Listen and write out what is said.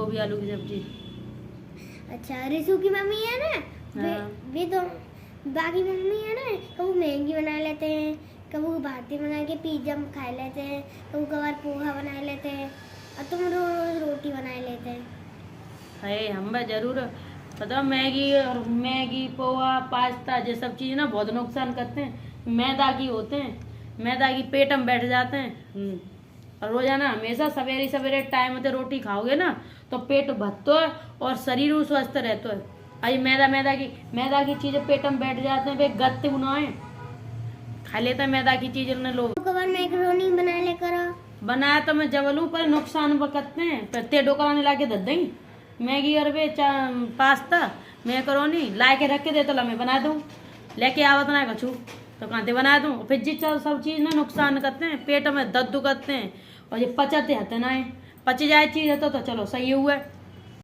गोभी आलू की सब्जी। अच्छा रिशु की मम्मी है ना, हाँ। वे तो बाकी मम्मी है ना, कभी मैगी बना लेते हैं, कभी भाती बना के पिज्जा खा लेते हैं, कभी कभार पोहा बना लेते हैं, और तुम रोज रोटी बना लेते हैं। है हम बा जरूर पता मैगी पोहा पास्ता ये सब चीज़ ना बहुत नुकसान करते हैं, मैदा की होते हैं, मैदा की पेट में बैठ जाते हैं। और रोजाना हमेशा सवेरे सवेरे टाइम से रोटी खाओगे ना तो पेट भरतो है और शरीर स्वस्थ रहता है। अभी मैदा की चीजें पेट में बैठ जाते हैं, वे गत्ते बनाए खा लेते हैं मैदा की चीजें ने लोग। कभार मैक्रोनी बना ले करो। बनाया तो मैं जबलू पर नुकसान बकते हैं, पर ते डोकराने ला के दे दें मैगी और वे पास्ता मैक्रोनी ला के रख के दे तो मैं बना दूँ, लेके आवत ना कछू तो कहते बना दूँ। फिर जी सब चीज़ ना नुकसान करते हैं, पेट में दर्द करते हैं और ये पचते हते ना है, पच जाए चीज़ है तो चलो सही हुआ।